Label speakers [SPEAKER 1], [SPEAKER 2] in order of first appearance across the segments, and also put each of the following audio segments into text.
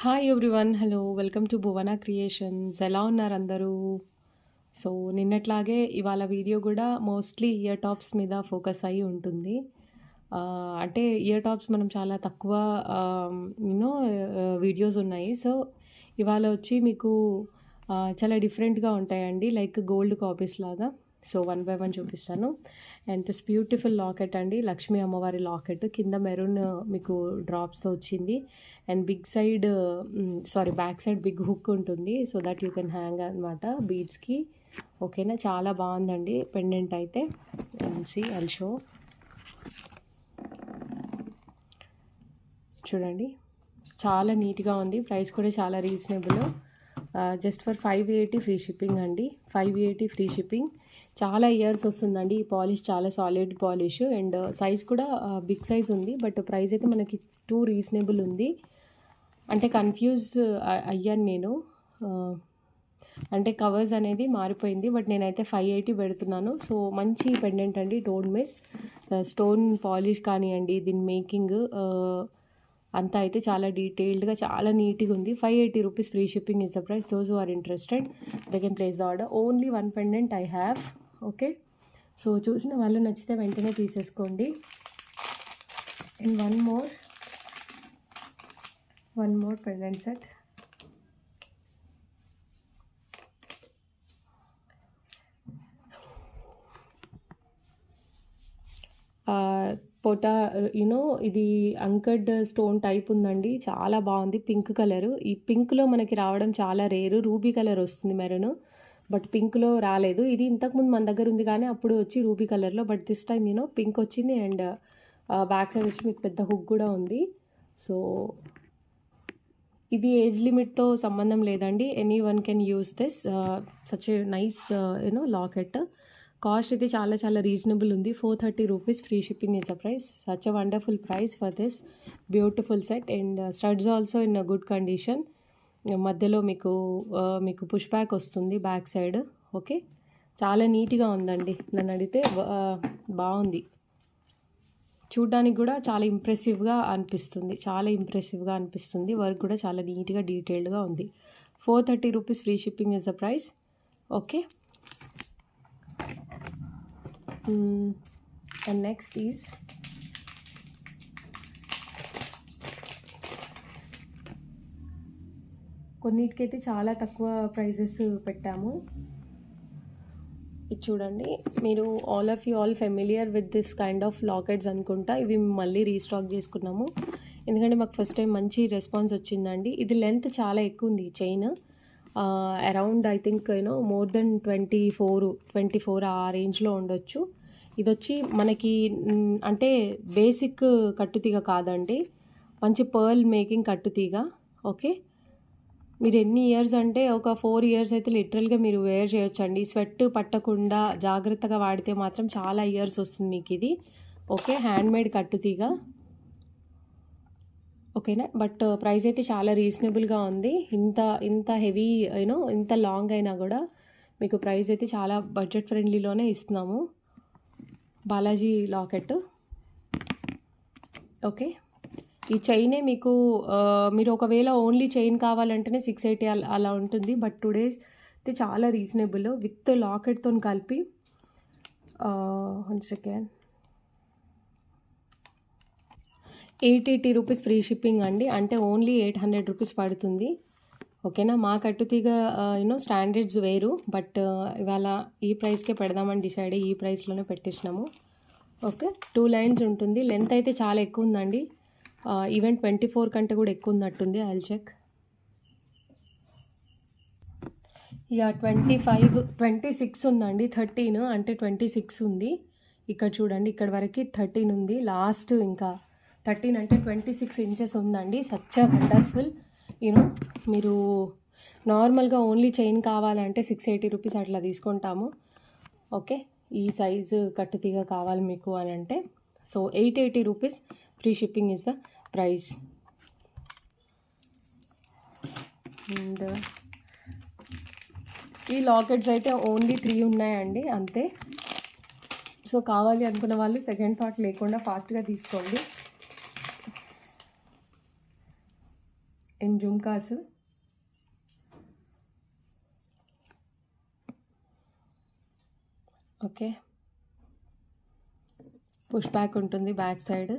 [SPEAKER 1] Hi everyone. Hello. Welcome to Bhuvana creations. ఎలా ఉన్నారు అందరూ? సో, నిన్నట్లాగే ఇవాళ వీడియో గూడా మోస్ట్‌లీ ఇయర్ టాప్స్ మీద ఫోకస్ అయ్యి ఉంటుంది. అంటే ఇయర్ టాప్స్ మనం చాలా తక్కువ యూ నో వీడియోస్ ఉన్నాయి. సో, ఇవాళ వచ్చి మీకు చాలా డిఫరెంట్‌గా ఉంటాయండి. లైక్ గోల్డ్ కాపీస్ లాగా. సో, వన్ బై వన్ చూపిస్తాను. అండ్ దిస్ బ్యూటిఫుల్ లాకెట్ అండి. లక్ష్మీ అమ్మవారి లాకెట్. కింద మెరూన్ మీకు డ్రాప్స్‌తో వచ్చింది. And back side big hook ఉంటుంది. So that you can hang అనమాట బీడ్స్‌కి. ఓకేనా. చాలా బాగుందండి పెండెంట్ అయితే. And I'll show. చూడండి, చాలా నీట్గా ఉంది. ప్రైస్ కూడా చాలా reasonable. Just for 580 free shipping అండి. 580 ఫ్రీ షిప్పింగ్. చాలా ఇయర్స్ వస్తుందండి. ఈ పాలిష్ చాలా సాలిడ్ పాలిష్. అండ్ సైజ్ కూడా బిగ్ సైజ్ ఉంది. బట్ ప్రైస్ అయితే మనకి టూ రీజనబుల్ ఉంది. అంటే కన్ఫ్యూజ్ అయ్యాను నేను. అంటే కవర్స్ అనేది మారిపోయింది. బట్ నేనైతే 580 పెడుతున్నాను. సో మంచి పెండెంట్ అండి. Don't miss. స్టోన్ పాలిష్ కానివ్వండి, దీని మేకింగ్ అంతా అయితే చాలా డీటెయిల్డ్గా చాలా నీట్గా ఉంది. 580 rupees free shipping is the price. Those who are interested they can place the order. Only one pendant I have. Okay. So చూసిన వాళ్ళు నచ్చితే వెంటనే తీసేసుకోండి. And one more pendant set. పోటా యూనో ఇది అంకర్డ్ స్టోన్ టైప్ ఉందండి. చాలా బాగుంది. Pink colour. ఈ పింక్లో మనకి రావడం చాలా రేరు. రూబీ కలర్ వస్తుంది మెరూన్. బట్ పింక్లో రాలేదు. ఇది ఇంతకుముందు మన దగ్గర ఉంది కానీ అప్పుడు వచ్చి రూబీ కలర్లో. బట్ దిస్ టైమ్ పింక్ వచ్చింది. అండ్ బ్యాక్ సైడ్ వచ్చి మీకు పెద్ద హుక్ కూడా ఉంది. సో ఇది ఏజ్ లిమిట్తో సంబంధం లేదండి. Any one can use this. Such a nice locket. Cost అయితే చాలా చాలా రీజనబుల్ ఉంది. 430 rupees free shipping is the price. Such a wonderful price for this beautiful set. And studs also in a good condition. మధ్యలో మీకు push back వస్తుంది back side. Okay. చాలా నీట్గా ఉందండి. నన్ను అడిగితే బాగుంది. చూడ్డానికి కూడా చాలా ఇంప్రెసివ్గా అనిపిస్తుంది. వర్క్ కూడా చాలా నీట్గా డీటెయిల్డ్గా ఉంది. 430 rupees free shipping is the price. Okay. And next is కొన్నిటికైతే చాలా తక్కువ ప్రైజెస్ పెట్టాము. ఇది చూడండి, మీరు all familiar with this kind of lockets అనుకుంటా. ఇవి మళ్ళీ రీస్టాక్ చేసుకున్నాము ఎందుకంటే మాకు ఫస్ట్ టైం మంచి రెస్పాన్స్ వచ్చిందండి. ఇది లెంత్ చాలా ఎక్కువ ఉంది. Chain around I think more than 24 ఆ రేంజ్లో ఉండొచ్చు. ఇది వచ్చి మనకి అంటే బేసిక్ కట్టుతీగ కాదండి, మంచి పర్ల్ మేకింగ్ కట్టుతీగ. ఓకే. మీరు ఎన్ని ఇయర్స్ అంటే ఒక 4 ఇయర్స్ అయితే లిటరల్గా మీరు వేర్ చేయొచ్చండి. స్వెట్ పట్టకుండా జాగ్రత్తగా వాడితే మాత్రం చాలా ఇయర్స్ వస్తుంది మీకు ఇది. ఓకే. హ్యాండ్మేడ్ కట్టుతీగ. ఓకేనా. బట్ ప్రైస్ అయితే చాలా రీజనబుల్గా ఉంది. ఇంత హెవీ ఇంత లాంగ్ అయినా కూడా మీకు ప్రైస్ అయితే చాలా బడ్జెట్ ఫ్రెండ్లీలోనే ఇస్తున్నాము. బాలాజీ లాకెట్. ఓకే. ఈ చైనే మీకు మీరు ఒకవేళ ఓన్లీ చైన్ కావాలంటేనే 680 అలా ఉంటుంది. బట్ టుడేస్ అయితే చాలా రీజనబుల్ విత్ లాకెట్తో కలిపి. 1 సెకండ్. 880 రూపీస్ ఫ్రీ షిప్పింగ్ అండి. అంటే ఓన్లీ 800 రూపీస్ పడుతుంది. ఓకేనా. మా కట్టుతీగ స్టాండర్డ్స్ వేరు. బట్ ఇవాళ ఈ ప్రైస్కే పెడదామని డిసైడ్ అయ్యి ఈ ప్రైస్లోనే పెట్టేసినాము. ఓకే. 2 లైన్స్ ఉంటుంది. లెంత్ అయితే చాలా ఎక్కువ ఉందండి. ఈవెన్ 24 కంటే కూడా ఎక్కువ ఉన్నట్టుంది. I'll check. ఇక 26 ఉందండి. 13 అంటే 26 ఉంది. ఇక్కడ చూడండి, ఇక్కడ వరకు 13 ఉంది. లాస్ట్ ఇంకా 13 అంటే 26 ఇంచెస్ ఉందండి. Such wonderful. మీరు నార్మల్గా ఓన్లీ చైన్ కావాలంటే 680 రూపీస్ అట్లా తీసుకుంటాము. ఓకే. ఈ సైజు కట్టుతీగ కావాలి మీకు అని అంటే so 880 rupees free shipping is the price. And ఈ లాకెట్స్ అయితే ఓన్లీ 3 ఉన్నాయండి అంతే. సో కావాలి అనుకున్న వాళ్ళు సెకండ్ థాట్ లేకుండా ఫాస్ట్గా తీసుకోండి. In jhumkas. Okay, push back ఉంటుంది బ్యాక్ సైడ్.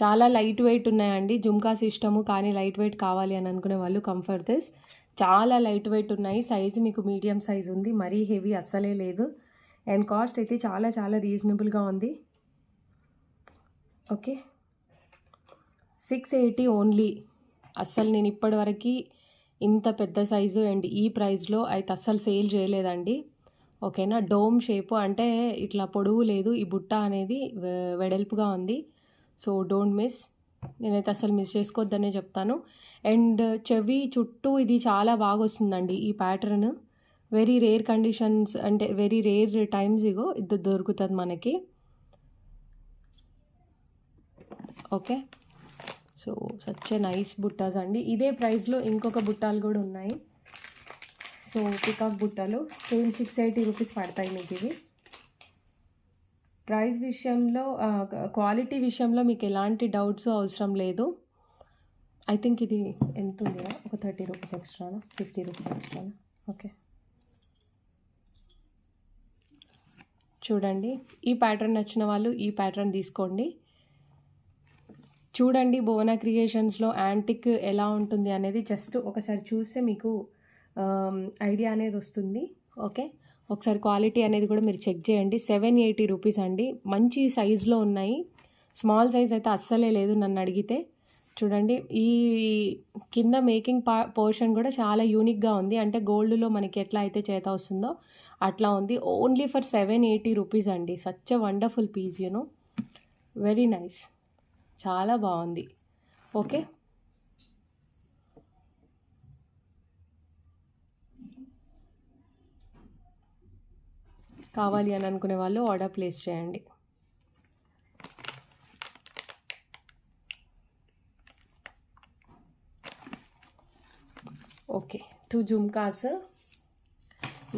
[SPEAKER 1] చాలా లైట్ వెయిట్ ఉన్నాయండి. జుమ్కాస్ ఇష్టము కానీ లైట్ వెయిట్ కావాలి అని అనుకునే వాళ్ళు కంఫర్ట్ దిస్. చాలా లైట్ వెయిట్ ఉన్నాయి. సైజు మీకు మీడియం సైజ్ ఉంది, మరీ హెవీ అస్సలే లేదు. అండ్ కాస్ట్ అయితే చాలా చాలా రీజనబుల్గా ఉంది. Okay, 680 only. అస్సలు నేను ఇప్పటివరకు ఇంత పెద్ద సైజు అండ్ ఈ ప్రైస్లో అయితే అస్సలు సేల్ చేయలేదండి. ఓకేనా, డోమ్ షేపు అంటే ఇట్లా పొడవు లేదు, ఈ బుట్ట అనేది వెడల్పుగా ఉంది. సో డోంట్ మిస్, నేనైతే అసలు మిస్ చేసుకోవద్దనే చెప్తాను. అండ్ చెవి చుట్టూ ఇది చాలా బాగా వస్తుందండి ఈ ప్యాటర్న్. వెరీ రేర్ కండిషన్స్ అంటే వెరీ రేర్ టైమ్స్ ఇగో ఇది దొరుకుతుంది మనకి. Okay, so such a nice బుట్టాస్ అండి. ఇదే ప్రైస్లో ఇంకొక బుట్టాలు కూడా ఉన్నాయి. సో పికాక్ బుట్టలు సేమ్ 680 రూపీస్ పడతాయి మీకు ఇవి. ప్రైస్ విషయంలో క్వాలిటీ విషయంలో మీకు ఎలాంటి డౌట్స్ అవసరం లేదు. ఐ థింక్ ఇది ఎంత ఉంది, ఒక 30 రూపీస్ ఎక్స్ట్రానా, 50 రూపీస్ ఎక్స్ట్రానా. ఓకే, చూడండి, ఈ ప్యాటర్న్ నచ్చిన వాళ్ళు ఈ ప్యాటర్న్ తీసుకోండి. చూడండి భువన క్రియేషన్స్లో యాంటిక్ ఎలా ఉంటుంది అనేది జస్ట్ ఒకసారి చూస్తే మీకు ఐడియా అనేది వస్తుంది. ఓకే, ఒకసారి క్వాలిటీ అనేది కూడా మీరు చెక్ చేయండి. 780 రూపీస్ అండి. మంచి సైజులో ఉన్నాయి. స్మాల్ సైజ్ అయితే అస్సలే లేదు నన్ను అడిగితే. చూడండి, ఈ కింద మేకింగ్ పోర్షన్ కూడా చాలా యూనిక్గా ఉంది. అంటే గోల్డ్లో మనకి ఎట్లా అయితే చేత వస్తుందో అట్లా ఉంది. ఓన్లీ ఫర్ 780 రూపీస్ అండి. Such a wonderful piece, you know, very nice, చాలా బాగుంది. ఓకే, కావాలి అని అనుకునే వాళ్ళు ఆర్డర్ ప్లేస్ చేయండి. ఓకే, 2 జుమ్కాస్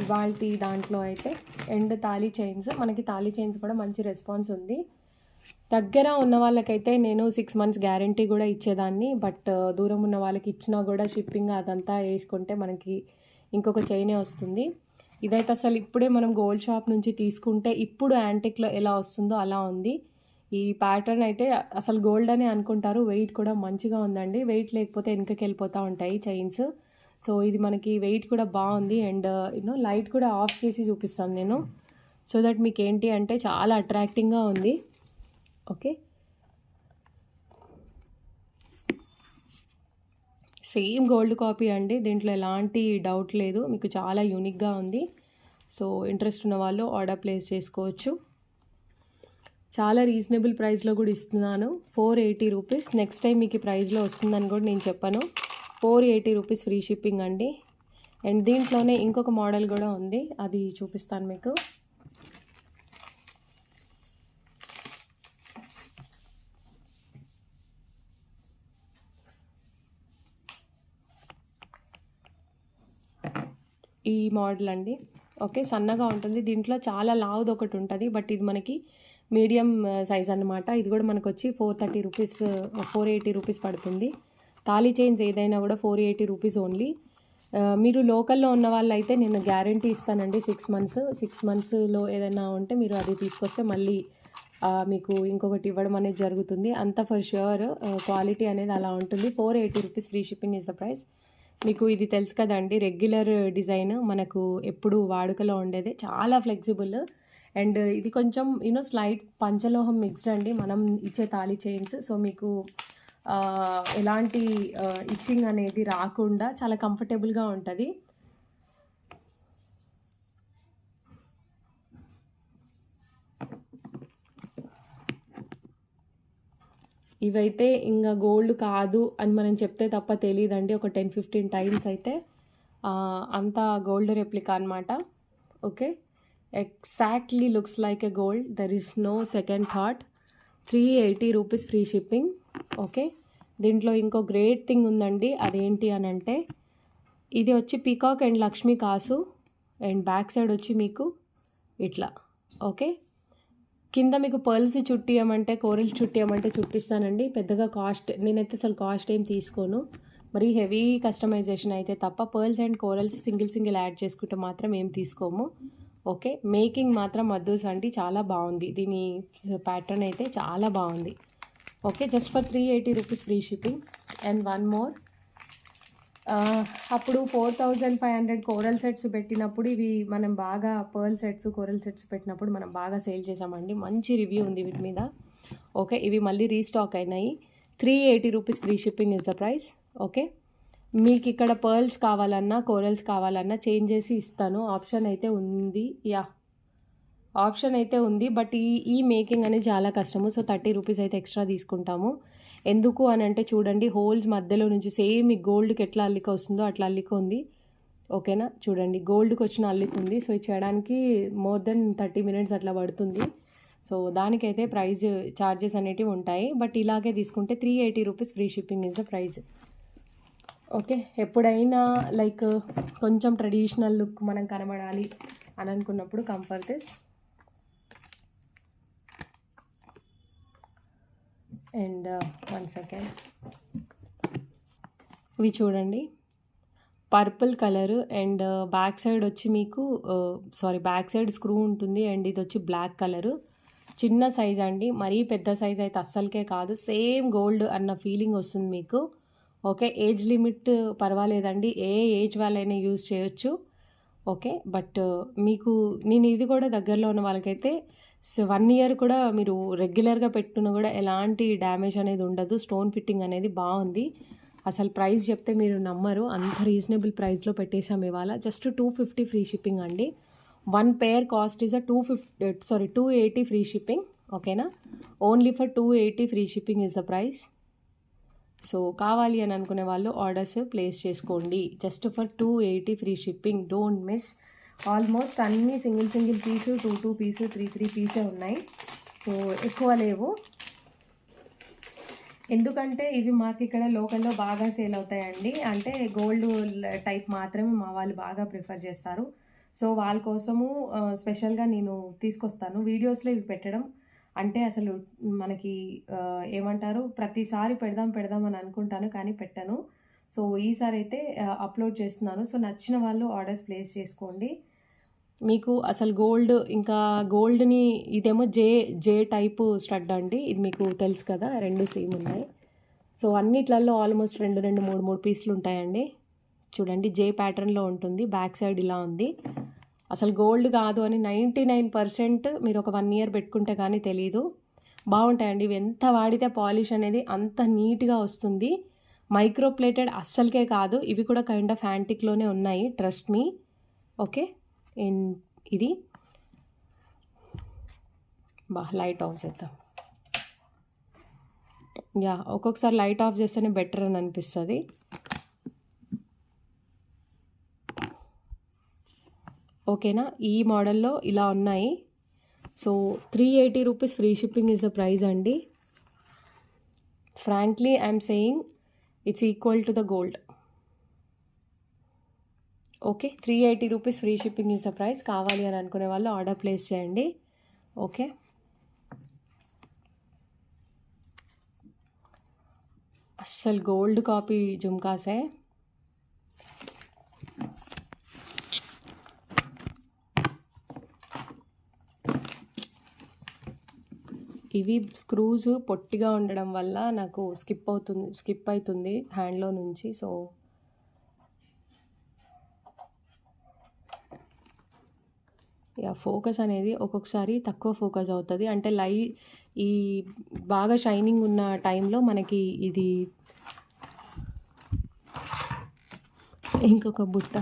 [SPEAKER 1] ఇవాళ దాంట్లో అయితే. అండ్ తాళీ చైన్స్, మనకి తాళీ చైన్స్ కూడా మంచి రెస్పాన్స్ ఉంది. దగ్గర ఉన్న వాళ్ళకైతే నేను 6 మంత్స్ గ్యారంటీ కూడా ఇచ్చేదాన్ని. బట్ దూరం ఉన్న వాళ్ళకి ఇచ్చినా కూడా షిప్పింగ్ అదంతా వేసుకుంటే మనకి ఇంకొక చైనే వస్తుంది. ఇదైతే అసలు ఇప్పుడే మనం గోల్డ్ షాప్ నుంచి తీసుకుంటే ఇప్పుడు యాంటిక్లో ఎలా వస్తుందో అలా ఉంది. ఈ ప్యాటర్న్ అయితే అసలు గోల్డ్ అనే అనుకుంటారు. వెయిట్ కూడా మంచిగా ఉందండి. వెయిట్ లేకపోతే వెనకకి వెళ్ళిపోతూ ఉంటాయి చైన్స్. సో ఇది మనకి వెయిట్ కూడా బాగుంది. అండ్ యూనో లైట్ కూడా ఆఫ్ చేసి చూపిస్తాను నేను, సో దట్ మీకు ఏంటి అంటే చాలా అట్రాక్టింగ్గా ఉంది. ఓకే, సేమ్ గోల్డ్ కాపీ అండి, దీంట్లో ఎలాంటి డౌట్ లేదు. మీకు చాలా యూనిక్గా ఉంది. సో ఇంట్రెస్ట్ ఉన్న వాళ్ళు ఆర్డర్ ప్లేస్ చేసుకోవచ్చు. చాలా రీజనబుల్ ప్రైస్లో కూడా ఇస్తున్నాను, 480 రూపీస్. నెక్స్ట్ టైం మీకు ఈ ప్రైస్లో వస్తుందని కూడా నేను చెప్పాను. 480 రూపీస్ ఫ్రీ షిప్పింగ్ అండి. అండ్ దీంట్లోనే ఇంకొక మోడల్ కూడా ఉంది, అది చూపిస్తాను మీకు. ఈ మోడల్ అండి. ఓకే, సన్నగా ఉంటుంది. దీంట్లో చాలా లావుది ఒకటి ఉంటుంది, బట్ ఇది మనకి మీడియం సైజ్ అన్నమాట. ఇది కూడా మనకు వచ్చి 430 రూపీస్ 480 రూపీస్ పడుతుంది. తాళీ చైన్స్ ఏదైనా కూడా 480 రూపీస్ ఓన్లీ. మీరు లోకల్లో ఉన్న వాళ్ళు అయితే నేను గ్యారంటీ ఇస్తానండి 6 మంత్స్. 6 మంత్స్లో ఏదైనా ఉంటే మీరు అది తీసుకొస్తే మళ్ళీ మీకు ఇంకొకటి ఇవ్వడం అనేది జరుగుతుంది. అంత ఫర్ ష్యూర్ క్వాలిటీ అనేది అలా ఉంటుంది. 480 rupees free shipping is the price. మీకు ఇది తెలుసు కదండి, రెగ్యులర్ డిజైన్ మనకు ఎప్పుడు వాడుకలో ఉండేదే, చాలా ఫ్లెక్సిబుల్. అండ్ ఇది కొంచెం యూనో స్లైట్ పంచలోహం మిక్స్డ్ అండి మనం ఇచ్చే తాళీ చైన్స్. సో మీకు ఎలాంటి ఇచ్చింగ్ అనేది రాకుండా చాలా కంఫర్టబుల్గా ఉంటుంది. ఇవైతే ఇంకా గోల్డ్ కాదు అని మనం చెప్తే తప్ప తెలియదండి. ఒక 10-15 టైమ్స్ అయితే అంతా గోల్డ్ రెప్లికా అనమాట. Okay, exactly looks like a gold, there is no second thought. 380 rupees free shipping. Okay, దీంట్లో ఇంకో గ్రేట్ థింగ్ ఉందండి, అదేంటి అని అంటే ఇది వచ్చి పీకాక్ అండ్ లక్ష్మీ కాసు. అండ్ బ్యాక్ సైడ్ వచ్చి మీకు ఇట్లా. ఓకే, కింద మీకు పర్ల్స్ చుట్టియమంటే, కోరల్స్ చుట్టియమంటే చుట్టిస్తానండి. పెద్దగా కాస్ట్ నేనైతే అసలు కాస్ట్ ఏం తీసుకోను. మరి హెవీ కస్టమైజేషన్ అయితే తప్ప pearls and corals single add చేసుకుంటే మాత్రం ఏం తీసుకోము. ఓకే. మేకింగ్ మాత్రం అద్దుస్ అండి, చాలా బాగుంది. దీని ప్యాటర్న్ అయితే చాలా బాగుంది. Okay. Just for 380 rupees free shipping. And one more, అప్పుడు 4500 కోరల్ సెట్స్ పెట్టినప్పుడు ఇవి మనం బాగా పర్ల్ సెట్స్, కోరల్ సెట్స్ పెట్టినప్పుడు మనం బాగా సేల్ చేసామండి. మంచి రివ్యూ ఉంది వీటి మీద. ఓకే. ఇవి మళ్ళీ రీస్టాక్ అయినాయి. 380 rupees free shipping is the price. Okay. మీకు ఇక్కడ పర్ల్స్ కావాలన్నా, కోరల్స్ కావాలన్నా చేంజ్ చేసి ఇస్తాను. ఆప్షన్ అయితే ఉంది. ఆప్షన్ అయితే ఉంది. బట్ ఈ మేకింగ్ అనేది చాలా కష్టము. సో 30 రూపీస్ అయితే ఎక్స్ట్రా తీసుకుంటాము. ఎందుకు అని అంటే చూడండి, హోల్స్ మధ్యలో నుంచి సేమ్ ఈ గోల్డ్కి ఎట్లా అల్లిక వస్తుందో అట్లా అల్లిక ఉంది. ఓకేనా, చూడండి గోల్డ్కి వచ్చిన అల్లిక ఉంది. సో ఇది చేయడానికి మోర్ దెన్ 30 మినిట్స్ అట్లా పడుతుంది. సో దానికైతే ప్రైస్ ఛార్జెస్ అనేటివి ఉంటాయి. బట్ ఇలాగే తీసుకుంటే 380 rupees free shipping is the price. Okay. ఎప్పుడైనా లైక్ కొంచెం ట్రెడిషనల్ లుక్ మనం కనబడాలి అని అనుకున్నప్పుడు comfort this. And one second, ఇవి చూడండి purple colour and back side వచ్చి మీకు బ్యాక్ సైడ్ స్క్రూ ఉంటుంది. అండ్ ఇది వచ్చి బ్లాక్ కలరు. చిన్న సైజ్ అండి, మరీ పెద్ద సైజ్ అయితే అస్సలకే కాదు. సేమ్ గోల్డ్ అన్న ఫీలింగ్ వస్తుంది మీకు. ఓకే. ఏజ్ లిమిట్ పర్వాలేదండి, ఏ ఏజ్ వాళ్ళైనా యూజ్ చేయొచ్చు. ఓకే. బట్ మీకు నేను ఇది కూడా దగ్గరలో ఉన్న వాళ్ళకైతే 1 ఇయర్ కూడా మీరు రెగ్యులర్గా పెట్టుకున్న కూడా ఎలాంటి డ్యామేజ్ అనేది ఉండదు. స్టోన్ ఫిట్టింగ్ అనేది బాగుంది. అసలు ప్రైస్ చెప్తే మీరు నమ్మరు, అంత రీజనబుల్ ప్రైస్లో పెట్టేసాం ఇవాళ. జస్ట్ 250 ఫ్రీ షిప్పింగ్ అండి. 1 pair cost is 280 free shipping. ఓకేనా, only for 280 free shipping is the price. So కావాలి అని అనుకునే వాళ్ళు ఆర్డర్స్ ప్లేస్ చేసుకోండి. Just for 280 free shipping. Don't miss. Almost అన్నీ సింగిల్ పీసు, 2 పీసు, 3 పీసే ఉన్నాయి. సో ఎక్కువ లేవు. ఎందుకంటే ఇవి మాకు ఇక్కడ లోకల్లో బాగా సేల్ అవుతాయండి. అంటే గోల్డ్ టైప్ మాత్రమే మా వాళ్ళు బాగా ప్రిఫర్ చేస్తారు. సో వాళ్ళ కోసము స్పెషల్గా నేను తీసుకొస్తాను వీడియోస్లో ఇవి పెట్టడం. అంటే అసలు మనకి ఏమంటారు, ప్రతిసారి పెడదాం అని అనుకుంటాను కానీ పెట్టను. సో ఈసారి అయితే అప్లోడ్ చేస్తున్నాను. సో నచ్చిన వాళ్ళు ఆర్డర్స్ ప్లేస్ చేసుకోండి. మీకు అసలు గోల్డ్, ఇంకా గోల్డ్ని ఇదేమో జే టైపు స్టడ్ అండి. ఇది మీకు తెలుసు కదా, 2 సేమ్ ఉన్నాయి. సో అన్నిట్లలో ఆల్మోస్ట్ 2 3 పీసులు ఉంటాయండి. చూడండి జే ప్యాటర్న్లో ఉంటుంది. బ్యాక్ సైడ్ ఇలా ఉంది. అసలు గోల్డ్ కాదు అని 99% మీరు ఒక 1 ఇయర్ పెట్టుకుంటే కానీ తెలీదు. బాగుంటాయండి ఇవి. ఎంత వాడితే పాలిష్ అనేది అంత నీట్గా వస్తుంది. మైక్రో ప్లేటెడ్ అస్సలకే కాదు. ఇవి కూడా కైండ్ ఆఫ్ యాంటిక్లోనే ఉన్నాయి, ట్రస్ట్ మీ. ఓకే. ఇది లైట్ ఆఫ్ చేద్దాం. ఒక్కొక్కసారి లైట్ ఆఫ్ చేస్తేనే బెటర్ అని అనిపిస్తుంది. ఓకేనా, ఈ మోడల్లో ఇలా ఉన్నాయి. So 380 rupees free shipping is the price అండి. Frankly I'm saying it's equal to the gold. Okay. 380 rupees free shipping is the price. కావాలి అని అనుకునే వాళ్ళు ఆర్డర్ ప్లేస్ చేయండి. ఓకే. అస్సలు గోల్డ్ కాపీ జుమ్కాసే. ఇవి స్క్రూస్ పొట్టిగా ఉండడం వల్ల నాకు స్కిప్ అవుతుంది హ్యాండ్లో నుంచి. సో ఫోకస్ అనేది ఒక్కొక్కసారి తక్కువ ఫోకస్ అవుతుంది. అంటే ఈ బాగా షైనింగ్ ఉన్న టైంలో మనకి ఇది ఇంకొక బుట్ట.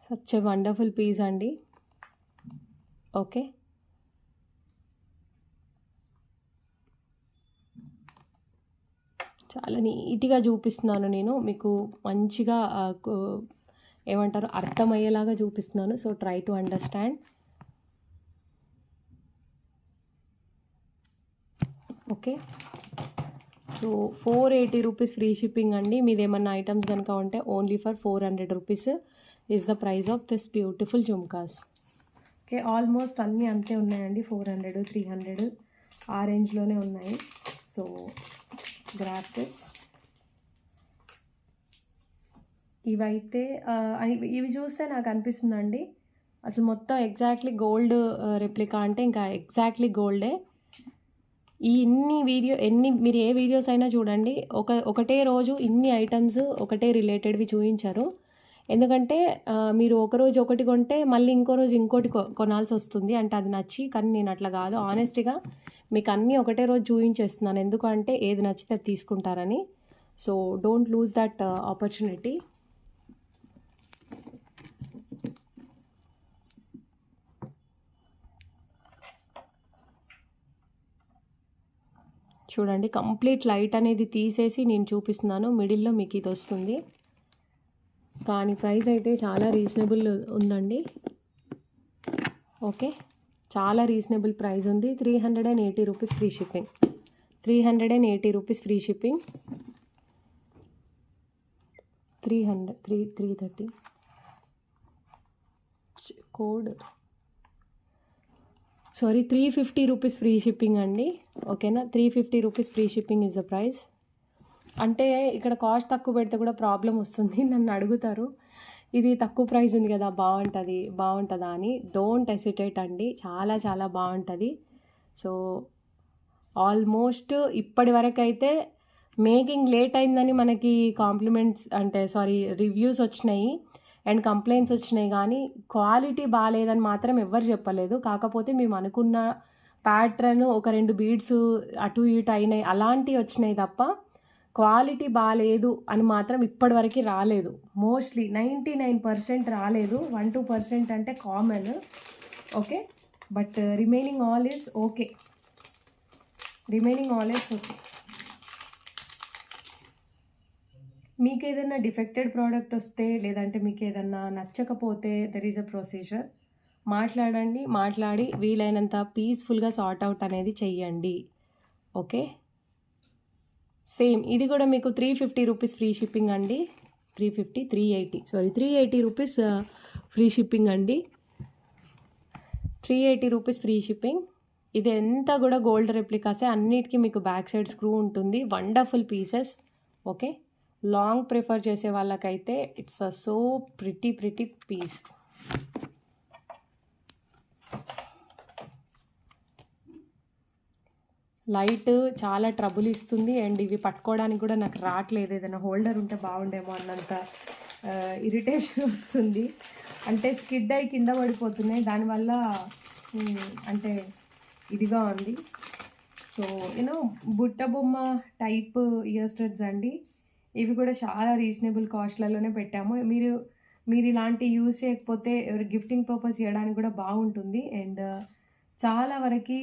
[SPEAKER 1] సచ్ ఎ వండర్ఫుల్ పీస్ అండి. ఓకే. చాలా నీట్గా చూపిస్తున్నాను నేను మీకు, మంచిగా ఏమంటారు అర్థమయ్యేలాగా చూపిస్తున్నాను. So try to understand. Okay. So 480 rupees free shipping అండి. మీది ఏమన్నా ఐటమ్స్ కనుక ఉంటే only for 400 rupees is the price of this beautiful jhumkas. Okay, almost అన్నీ అంతే ఉన్నాయండి. 400, 300 ఆ రేంజ్లోనే ఉన్నాయి. So grab this. ఇవైతే ఇవి చూస్తే నాకు అనిపిస్తుందండి అసలు మొత్తం ఎగ్జాక్ట్లీ గోల్డ్ రెప్లికా అంటే ఇంకా ఎగ్జాక్ట్లీ గోల్డే. మీరు ఏ వీడియోస్ అయినా చూడండి, ఒకటే రోజు ఇన్ని ఐటమ్స్ ఒకటే రిలేటెడ్వి చూపించారు. ఎందుకంటే మీరు ఒకరోజు ఒకటి కొంటే మళ్ళీ ఇంకో రోజు ఇంకోటి కొనాల్సి వస్తుంది, అంటే అది నచ్చి. కానీ నేను అట్లా కాదు, ఆనెస్ట్గా మీకు అన్నీ ఒకటే రోజు చూపించేస్తున్నాను. ఎందుకంటే ఏది నచ్చితే అది తీసుకుంటారని. So don't lose that opportunity. చూడండి, కంప్లీట్ లైట్ అనేది తీసేసి నేను చూపిస్తున్నాను. మిడిల్లో మీకు ఇది వస్తుంది, కానీ ప్రైస్ అయితే చాలా రీజనబుల్ ఉందండి. ఓకే, చాలా రీజనబుల్ ప్రైస్ ఉంది. 380 rupees free shipping. 380 rupees free shipping. 330 code, sorry 350 rupees free shipping అండి. ఓకేనా, 350 rupees free shipping is the price. అంటే ఇక్కడ కాస్ట్ తక్కువ పెడితే కూడా ప్రాబ్లం వస్తుంది, నన్ను అడుగుతారు ఇది తక్కువ ప్రైస్ ఉంది కదా బాగుంటుందా అని. డోంట్ హెసిటేట్ అండి, చాలా చాలా బాగుంటుంది. సో ఆల్మోస్ట్ ఇప్పటి వరకు అయితే మేకింగ్ లేట్ అయిందని మనకి కాంప్లిమెంట్స్ రివ్యూస్ వచ్చినాయి అండ్ కంప్లైంట్స్ వచ్చినాయి, కానీ క్వాలిటీ బాగాలేదని మాత్రం ఎవ్వరు చెప్పలేదు. కాకపోతే మేము అనుకున్న ప్యాటర్న్ ఒక 2 బీడ్స్ అటు ఇటు అయినాయి, అలాంటివి వచ్చినాయి తప్ప క్వాలిటీ బాగాలేదు అని మాత్రం ఇప్పటివరకు రాలేదు. మోస్ట్లీ 99% రాలేదు, 1-2% అంటే common. Okay, but remaining all is okay. మీకు ఏదైనా డిఫెక్టెడ్ ప్రోడక్ట్ వస్తే, లేదంటే మీకు ఏదన్నా నచ్చకపోతే దెర్ ఈజ్ అ ప్రొసీజర్. మాట్లాడి వీలైనంత పీస్ఫుల్గా సార్ట్ అవుట్ అనేది చెయ్యండి. ఓకే, సేమ్ ఇది కూడా మీకు 350 రూపీస్ ఫ్రీ షిప్పింగ్ అండి. 380 రూపీస్ ఫ్రీ షిప్పింగ్ అండి. 380 రూపీస్ ఫ్రీ షిప్పింగ్. ఇది ఎంత కూడా గోల్డ్ రెప్లికాసే, అన్నిటికీ మీకు బ్యాక్ సైడ్ స్క్రూ ఉంటుంది. Wonderful pieces. Okay, long prefer చేసే వాళ్ళకైతే it's a so pretty piece. Light చాలా ట్రబుల్ ఇస్తుంది అండ్ ఇవి పట్టుకోవడానికి కూడా నాకు రావట్లేదు. ఏదైనా హోల్డర్ ఉంటే బాగుండేమో అన్నంత ఇరిటేషన్ వస్తుంది. అంటే స్కిడ్ అయి కింద పడిపోతున్నాయి, దానివల్ల అంటే ఇదిగా ఉంది. సో బుట్ట బొమ్మ టైప్ ఇయర్ స్టడ్స్ అండి. ఇవి కూడా చాలా రీజనబుల్ కాస్ట్లలోనే పెట్టాము. మీరు ఇలాంటి యూజ్ చేయకపోతే గిఫ్టింగ్ పర్పస్ చేయడానికి కూడా బాగుంటుంది. అండ్ చాలా వరకు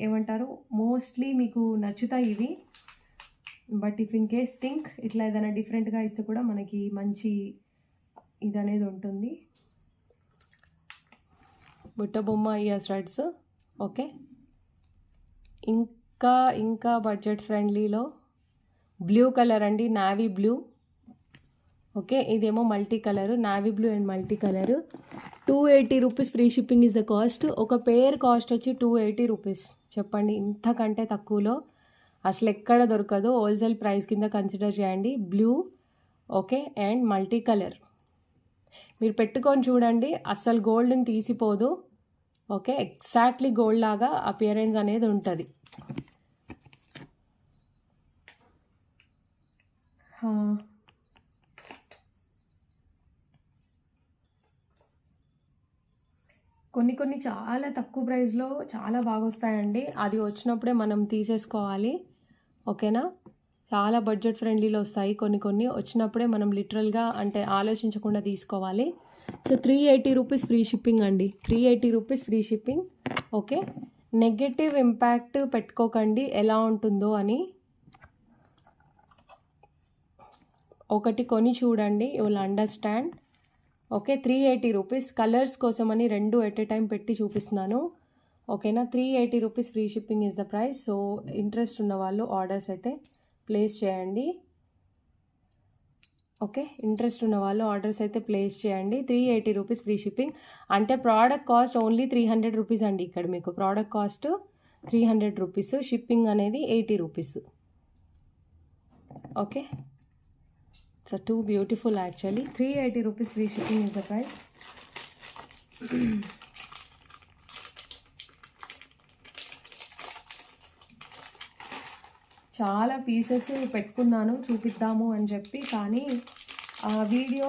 [SPEAKER 1] ఏమంటారు, మోస్ట్లీ మీకు నచ్చుతాయి ఇవి. But if in case think ఇట్లా ఏదైనా డిఫరెంట్గా ఇస్తే కూడా మనకి మంచి ఇది అనేది ఉంటుంది. బుట్ట బొమ్మ ఇయర్ స్టడ్స్. ఓకే, ఇంకా బడ్జెట్ ఫ్రెండ్లీలో బ్లూ కలర్ అండి, నావీ బ్లూ. ఓకే, ఇదేమో multi colour, navy blue and multi colour. 280 rupees free shipping is the cost. ఒక పేర్ కాస్ట్ వచ్చి 280 రూపీస్. చెప్పండి, ఇంతకంటే తక్కువలో అసలు ఎక్కడ దొరకదు. హోల్సేల్ ప్రైస్ కింద కన్సిడర్ చేయండి. Blue, okay, and multi colour. మీరు పెట్టుకొని చూడండి, అస్సలు గోల్డ్ని తీసిపోదు. ఓకే, ఎగ్జాక్ట్లీ గోల్డ్ లాగా అపియరెన్స్ అనేది ఉంటుంది. కొన్ని చాలా తక్కువ ప్రైస్లో చాలా బాగా వస్తాయండి. అది వచ్చినప్పుడే మనం తీసేసుకోవాలి. ఓకేనా, చాలా బడ్జెట్ ఫ్రెండ్లీలో వస్తాయి. కొన్ని వచ్చినప్పుడే మనం లిటరల్గా అంటే ఆలోచించకుండా తీసుకోవాలి. సో 380 రూపీస్ ఫ్రీ షిప్పింగ్ అండి. 380 rupees free shipping. Okay, negative impact పెట్టుకోకండి ఎలా ఉంటుందో అని. ఒకటి కొని చూడండి, you will understand. Okay, 380 rupees. Colours కోసమని 2 ఎట్ ఏ టైం పెట్టి చూపిస్తున్నాను. ఓకేనా, 380 rupees free shipping is the price. So interest ఉన్న వాళ్ళు ఆర్డర్స్ అయితే ప్లేస్ చేయండి. ఓకే. ఇంట్రెస్ట్ ఉన్న వాళ్ళు ఆర్డర్స్ అయితే ప్లేస్ చేయండి. 380 రూపీస్ ఫ్రీ షిప్పింగ్. అంటే ప్రోడక్ట్ కాస్ట్ ఓన్లీ 300 రూపీస్ అండి. ఇక్కడ మీకు ప్రోడక్ట్ కాస్ట్ 300 రూపీస్, షిప్పింగ్ అనేది 80 rupees. Okay. So two beautiful actually. 380 rupees free shipping is the price. చాలా పీసెస్ పెట్టుకున్నాను చూపిద్దాము అని చెప్పి, కానీ వీడియో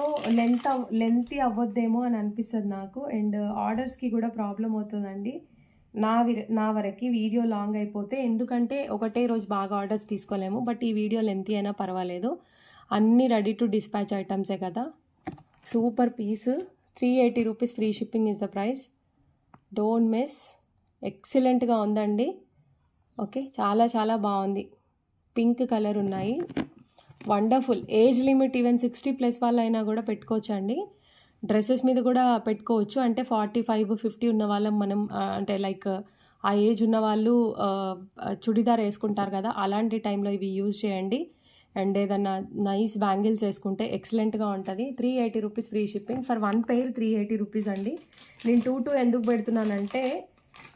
[SPEAKER 1] లెంతీ అవ్వద్దేమో అని అనిపిస్తుంది నాకు. అండ్ ఆర్డర్స్కి కూడా ప్రాబ్లం అవుతుందండి నా వరకు వీడియో లాంగ్ అయిపోతే. ఎందుకంటే ఒకటే రోజు బాగా ఆర్డర్స్ తీసుకోలేము. బట్ ఈ వీడియో లెంతీ అయినా పర్వాలేదు, అన్నీ రెడీ టు డిస్పాచ్ ఐటమ్సే కదా. Super piece. 380 rupees free shipping is the price. Don't miss. ఎక్సలెంట్గా ఉందండి. ఓకే, చాలా చాలా బాగుంది. పింక్ కలర్ ఉన్నాయి. వండర్ఫుల్. ఏజ్ లిమిట్ ఈవెన్ 60+ వాళ్ళైనా కూడా పెట్టుకోవచ్చు అండి. డ్రెస్సెస్ మీద కూడా పెట్టుకోవచ్చు. అంటే 45, 50 ఉన్న వాళ్ళం మనం, అంటే లైక్ ఆ ఏజ్ ఉన్న వాళ్ళు చుడిదార్ వేసుకుంటారు కదా, అలాంటి టైంలో ఇవి యూజ్ చేయండి. అండ్ ఏదన్నా నైస్ బ్యాంగిల్స్ వేసుకుంటే ఎక్సలెంట్గా ఉంటుంది. 380 rupees free shipping for 1 pair. 380 rupees అండి. నేను 2 ఎందుకు పెడుతున్నానంటే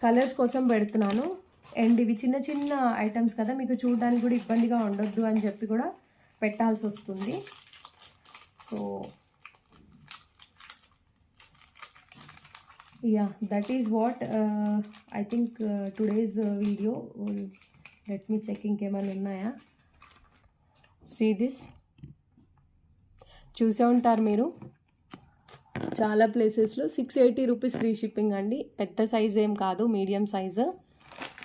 [SPEAKER 1] కలర్స్ కోసం పెడుతున్నాను. అండ్ ఇవి చిన్న చిన్న ఐటమ్స్ కదా, మీకు చూడడానికి కూడా ఇబ్బందిగా ఉండొద్దు అని చెప్పి కూడా పెట్టాల్సి వస్తుంది. So yeah, that is what I think today's video. Let me check ఇంకేమైనా ఉన్నాయా. See this. చూసే ఉంటారు మీరు చాలా ప్లేసెస్లో. 680 రూపీస్ ఫ్రీ షిప్పింగ్ అండి. పెద్ద సైజ్ ఏం కాదు, మీడియం సైజు.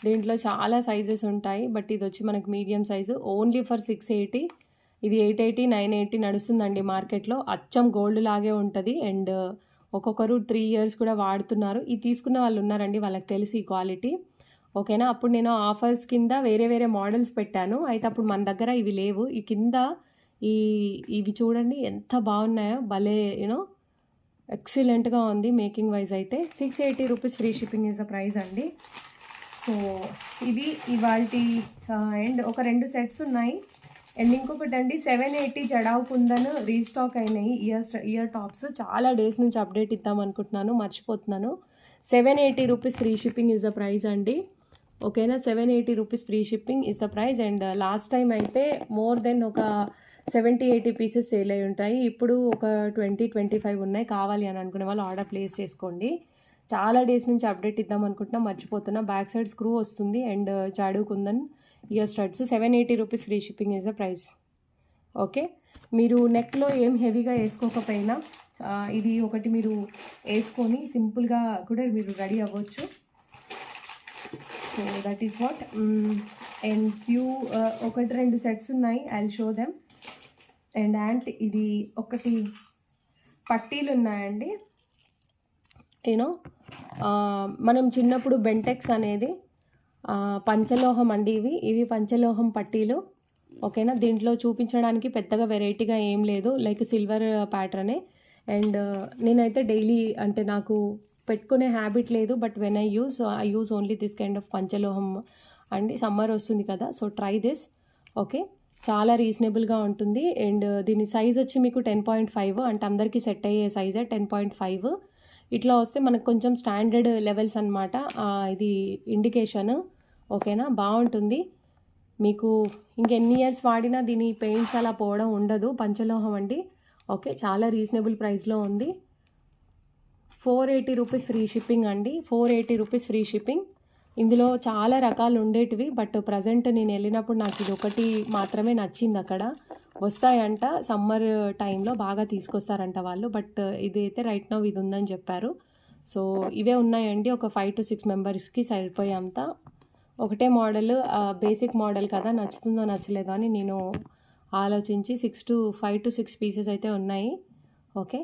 [SPEAKER 1] దీంట్లో చాలా సైజెస్ ఉంటాయి, బట్ ఇది వచ్చి మనకి మీడియం సైజు. Only for 680. ఇది 880, 980 నడుస్తుందండి మార్కెట్లో. అచ్చం గోల్డ్ లాగే ఉంటుంది. అండ్ ఒక్కొక్కరు 3 ఇయర్స్ కూడా వాడుతున్నారు. ఇది తీసుకున్న వాళ్ళు ఉన్నారండి, వాళ్ళకి తెలిసి ఈ క్వాలిటీ. ఓకేనా. అప్పుడు నేను ఆఫర్స్ కింద వేరే వేరే మోడల్స్ పెట్టాను. అయితే అప్పుడు మన దగ్గర ఇవి లేవు. ఈ కింద ఇవి చూడండి ఎంత బాగున్నాయో, భలే యూనో ఎక్సలెంట్గా ఉంది మేకింగ్ వైజ్ అయితే. 680 rupees free shipping is the price అండి. సో ఇది ఇవాల్టి. అండ్ ఒక 2 సెట్స్ ఉన్నాయి. అండ్ ఇంకొకటి అండి, 780 జడావ్ కుందన్ రీస్టాక్ అయినాయి. ఇయర్ టాప్స్ చాలా డేస్ నుంచి అప్డేట్ ఇద్దాం అనుకుంటున్నాను, మర్చిపోతున్నాను. 780 rupees free shipping is the price అండి. ఓకేనా. 780 rupees free shipping is the price. And last time అయితే మోర్ దెన్ ఒక 70-80 పీసెస్ సేల్ అయి ఉంటాయి. ఇప్పుడు ఒక 20-25 ఉన్నాయి. కావాలి అని అనుకునే వాళ్ళు ఆర్డర్ ప్లేస్ చేసుకోండి. చాలా డేస్ నుంచి అప్డేట్ ఇద్దాం అనుకుంటున్నా, మర్చిపోతున్నా. బ్యాక్ సైడ్ స్క్రూ వస్తుంది. And jadau kundan ear studs. 780 rupees free shipping is the price. Okay. మీరు నెక్లో ఏం హెవీగా వేసుకోకపోయినా ఇది ఒకటి మీరు వేసుకొని సింపుల్గా కూడా మీరు రెడీ అవ్వచ్చు. So that is what. And ఒకటి 2 సెట్స్ ఉన్నాయి. I will show them. And ఇది ఒకటి పట్టీలు ఉన్నాయండి. యూనో మనం చిన్నప్పుడు బెంటెక్స్ అనేది పంచలోహం అండి. ఇవి పంచలోహం పట్టీలు. ఓకేనా. దీంట్లో చూపించడానికి పెద్దగా వెరైటీగా ఏం లేదు, లైక్ సిల్వర్ ప్యాటర్నే. అండ్ నేనైతే డైలీ అంటే నాకు పెట్టుకునే హ్యాబిట్ లేదు, but when I use only this kind of పంచలోహం అండి. సమ్మర్ వస్తుంది కదా, సో ట్రై దిస్. ఓకే, చాలా రీజనబుల్గా ఉంటుంది. అండ్ దీని సైజ్ వచ్చి మీకు 10.5, అంటే అందరికీ సెట్ అయ్యే సైజే 10.5. ఇట్లా వస్తే మనకు కొంచెం స్టాండర్డ్ లెవెల్స్ అనమాట ఇది ఇండికేషన్. ఓకేనా, బాగుంటుంది. మీకు ఇంకెన్ని ఇయర్స్ వాడినా దీని పెయింట్స్ అలా పోవడం ఉండదు. పంచలోహం అండి. ఓకే, చాలా రీజనబుల్ ప్రైస్లో ఉంది. 480 రూపీస్ ఫ్రీ షిప్పింగ్ అండి. 480 రూపీస్ ఫ్రీ షిప్పింగ్. ఇందులో చాలా రకాలు ఉండేటివి, బట్ ప్రజెంట్ నేను వెళ్ళినప్పుడు నాకు ఇది ఒకటి మాత్రమే నచ్చింది. అక్కడ వస్తాయంట సమ్మర్ టైంలో, బాగా తీసుకొస్తారంట వాళ్ళు. బట్ ఇది అయితే రైట్ నౌ ఇది ఉందని చెప్పారు. సో ఇవే ఉన్నాయండి. ఒక 5 to 6 మెంబర్స్కి సరిపోయేంత. ఒకటే మోడల్, బేసిక్ మోడల్ కదా, నచ్చుతుందో నచ్చలేదో అని నేను ఆలోచించి 5 to 6 పీసెస్ అయితే ఉన్నాయి. ఓకే,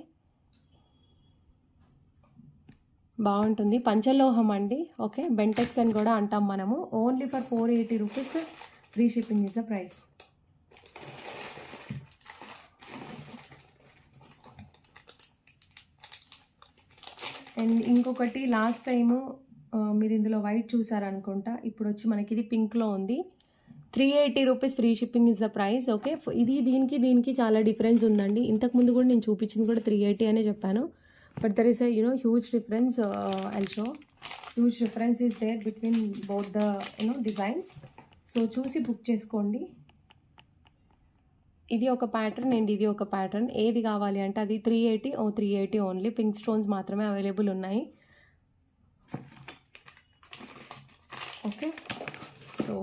[SPEAKER 1] బాగుంటుంది. పంచలోహం అండి. ఓకే, బెంటెక్స్ అని కూడా అంటాం మనము. Only for 480 rupees free shipping is the price. And ఇంకొకటి లాస్ట్ టైము మీరు ఇందులో వైట్ చూసారనుకుంటా, ఇప్పుడు వచ్చి మనకి ఇది పింక్లో ఉంది. 380 rupees free shipping is the price. Okay, ఇది దీనికి చాలా డిఫరెన్స్ ఉందండి. ఇంతకుముందు కూడా నేను చూపించింది కూడా 380 అనే చెప్పాను. But there is huge difference. Also huge difference is there between both the designs. So చూసి బుక్ చేసుకోండి. ఇది ఒక ప్యాటర్న్ అండ్ ఇది ఒక ప్యాటర్న్. ఏది కావాలి అంటే అది 380 ఓన్లీ. పింక్ స్టోన్స్ మాత్రమే అవైలబుల్ ఉన్నాయి. ఓకే, సో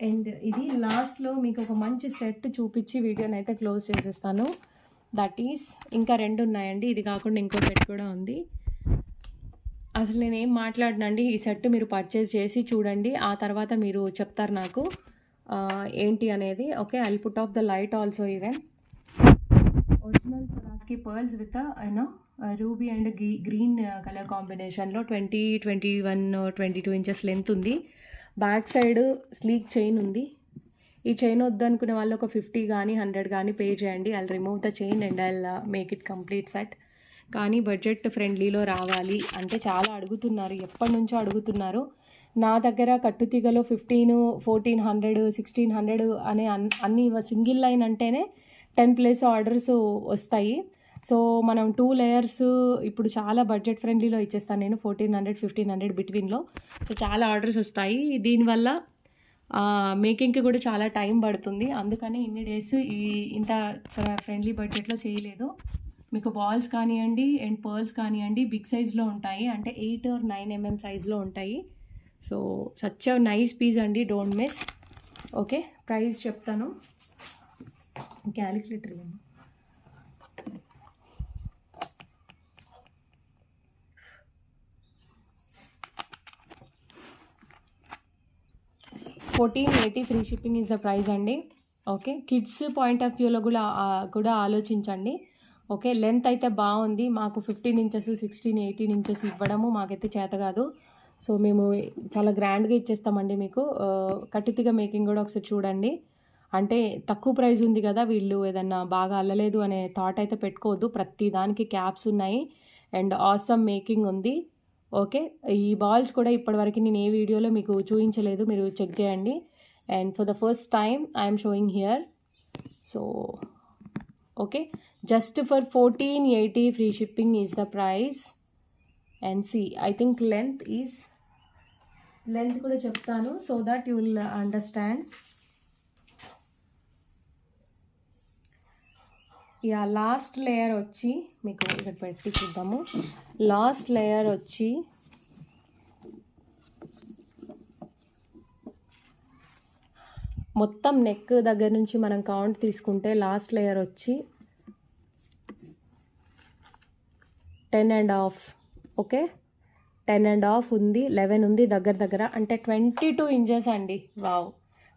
[SPEAKER 1] అండ్ ఇది లాస్ట్లో మీకు ఒక మంచి సెట్ చూపించి వీడియోని అయితే క్లోజ్ చేసేస్తాను. దట్ ఈస్ ఇంకా 2 ఉన్నాయండి. ఇది కాకుండా ఇంకో సెట్ కూడా ఉంది. అసలు నేనేం మాట్లాడినండి, ఈ సెట్ మీరు పర్చేస్ చేసి చూడండి, ఆ తర్వాత మీరు చెప్తారు నాకు ఏంటి అనేది. Okay, I put off the light also. Even original స్వరాజ్కి pearls with ruby and green colour కాంబినేషన్లో 21 ఇంచెస్ లెంత్ ఉంది. బ్యాక్ సైడ్ స్లీక్ చైన్ ఉంది. ఈ చైన్ వద్దనుకునే వాళ్ళు ఒక 50 కానీ 100 కానీ పే చేయండి. I remove the chain and I make it complete set. కానీ బడ్జెట్ ఫ్రెండ్లీలో రావాలి అంటే చాలా అడుగుతున్నారు, ఎప్పటి నుంచో అడుగుతున్నారు. నా దగ్గర కట్టుతీగలో 15, 1400, 1600 అనే అన్ని సింగిల్ లైన్ అంటేనే 10+ ఆర్డర్స్ వస్తాయి. సో మనం 2 లేయర్స్ ఇప్పుడు చాలా బడ్జెట్ ఫ్రెండ్లీలో ఇచ్చేస్తాను నేను, 1400, 1500 బిట్వీన్లో. సో చాలా ఆర్డర్స్ వస్తాయి. దీనివల్ల మేకింగ్కి కూడా చాలా టైం పడుతుంది. అందుకని ఇన్ని డేస్ ఇంత ఫ్రెండ్లీ బడ్జెట్లో చేయలేదు. మీకు బాల్స్ కానివ్వండి అండ్ పర్ల్స్ కానివ్వండి బిగ్ సైజ్లో ఉంటాయి, అంటే 8 or 9 mm సైజ్లో ఉంటాయి. So such a nice piece అండి, డోంట్ మిస్. ఓకే, ప్రైస్ చెప్తాను. క్యాలిక్యులేటర్ ఏమో 1480 free shipping is the price అండి. ఓకే, కిడ్స్ పాయింట్ ఆఫ్ వ్యూలో కూడా ఆలోచించండి. ఓకే, లెంత్ అయితే బాగుంది. మాకు 15 ఇంచెస్ 16, 18 ఇంచెస్ ఇవ్వడము మాకైతే చేత కాదు. సో మేము చాలా గ్రాండ్గా ఇచ్చేస్తామండి మీకు. కట్టుతీగ మేకింగ్ కూడా ఒకసారి చూడండి. అంటే తక్కువ ప్రైస్ ఉంది కదా, వీళ్ళు ఏదన్నా బాగా అల్లలేదు అనే థాట్ అయితే పెట్టుకోవద్దు. ప్రతి దానికి క్యాప్స్ ఉన్నాయి అండ్ ఆసమ్ మేకింగ్ ఉంది. ఓకే, ఈ బాల్స్ కూడా ఇప్పటివరకు నేను ఏ వీడియోలో మీకు చూపించలేదు, మీరు చెక్ చేయండి. And for the first time I'm showing here. So okay, just for 1480 free shipping is the price. And see I think length కూడా చెప్తాను so that you will understand. Yeah, last layer వచ్చి మీకు ఇక్కడ పెట్టి చూద్దాము. Last layer వచ్చి మొత్తం neck దగ్గర నుంచి మనం కౌంట్ తీసుకుంటే లాస్ట్ లేయర్ వచ్చి 10.5. ఓకే, 10.5 ఉంది, 11 ఉంది దగ్గర అంటే 22 ఇంచెస్ అండి. Wow,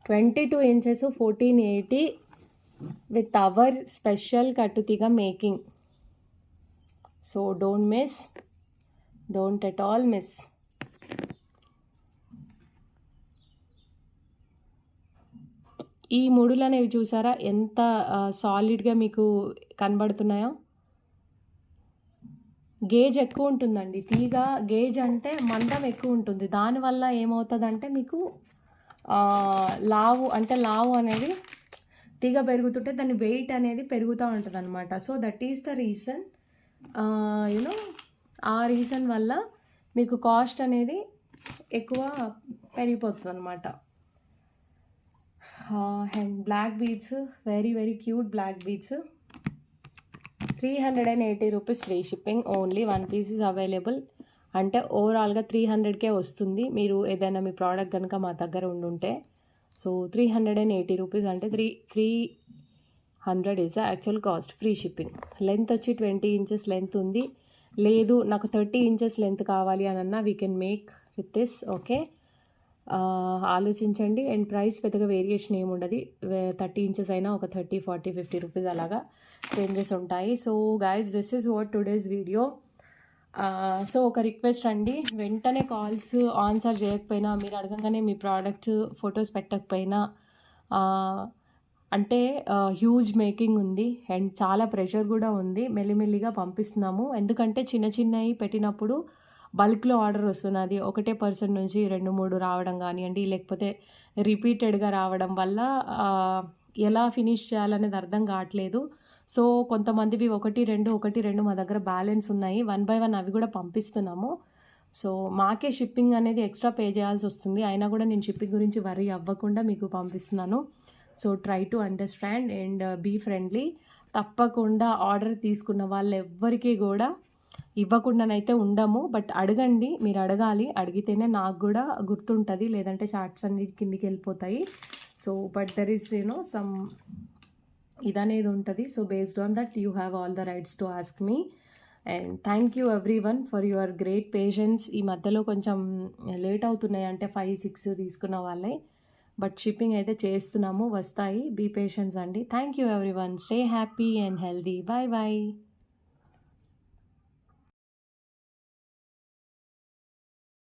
[SPEAKER 1] 22 inches 1480 with our special కట్టుతీగ making. So don't miss, don't at all miss. ఈ ముడులు అనేవి చూసారా ఎంత సాలిడ్గా మీకు కనబడుతున్నాయో. గేజ్ ఎక్కువ ఉంటుందండి, తీగ గేజ్ అంటే మందం ఎక్కువ ఉంటుంది. దానివల్ల ఏమవుతుందంటే మీకు లావు అనేది తీగ పెరుగుతుంటే దాని వెయిట్ అనేది పెరుగుతూ ఉంటుంది అనమాట. So that is the reason, ఆ రీజన్ వల్ల మీకు కాస్ట్ అనేది ఎక్కువ పెరిగిపోతుంది అనమాట. And black beads, very very cute black beads. 380 rupees free shipping. Only 1 piece is available. అంటే ఓవరాల్గా 300కే వస్తుంది మీరు ఏదైనా మీ ప్రోడక్ట్ కనుక మా దగ్గర ఉండుంటే. సో 380 రూపీస్ అంటే 300 is the actual cost, free shipping. Length వచ్చి 20 ఇంచెస్ లెంత్ ఉంది. లేదు నాకు 30 ఇంచెస్ లెంత్ కావాలి అని అన్నా we can make with this. Okay, ఆలోచించండి. అండ్ ప్రైస్ పెద్దగా వేరియేషన్ ఏముండదు. 30 ఇంచెస్ అయినా ఒక 30, 40, 50 రూపీస్ అలాగా చేంజెస్ ఉంటాయి. So guys, this is what today's video. So ఒక రిక్వెస్ట్ అండి, వెంటనే కాల్స్ ఆన్సర్ చేయకపోయినా, మీరు అడగంగానే మీ ప్రోడక్ట్ ఫొటోస్ పెట్టకపోయినా, అంటే హ్యూజ్ మేకింగ్ ఉంది అండ్ చాలా ప్రెషర్ కూడా ఉంది. మెల్లిమెల్లిగా పంపిస్తున్నాము. ఎందుకంటే చిన్నవి పెట్టినప్పుడు బల్క్‌లో ఆర్డర్ వస్తున్నది. ఒకటే పర్సన్ నుంచి 2, 3 రావడం గానియండి, లేకపోతే రిపీటెడ్‌గా రావడం వల్ల ఎలా ఫినిష్ చేయాలనేది అర్థం కావట్లేదు. సో, కొంతమందివి 1, 2, 1, 2 మా దగ్గర బ్యాలెన్స్ ఉన్నాయి. 1 బై 1 అవి కూడా పంపిస్తున్నాము. సో, మాకే షిప్పింగ్ అనేది ఎక్స్‌ట్రా పే చేయాల్సొస్తుంది. అయినా కూడా నేను షిప్పింగ్ గురించి వర్రీ అవ్వకుండా మీకు పంపిస్తున్నాను. So, try to understand and be friendly. తప్పకుండా ఆర్డర్ తీసుకున్న వాళ్ళెవ్వరికీ గూడా ఇవ్వకుండానైతే ఉండము. బట్ అడగండి. మీరు అడగాలి. అడిగితేనే నాకు గూడా గుర్తుంటది. లేదంటే చార్ట్స్ అన్నీ కిందికెళ్ళిపోతాయి. So, but there is some ఇదనేది ఉంటది. So, based on that you have all the rights to ask me. And thank you everyone for your great patience. ఈ మధ్యలో కొంచెం లేట్ అవుతున్నాయి. అంటే 5, 6 తీసుకున్న వాళ్ళే. బట్ షిప్పింగ్ అయితే చేస్తున్నాము. వస్తాయి. బీ పేషెన్స్ అండి. Thank you everyone. Stay happy and healthy. Bye bye.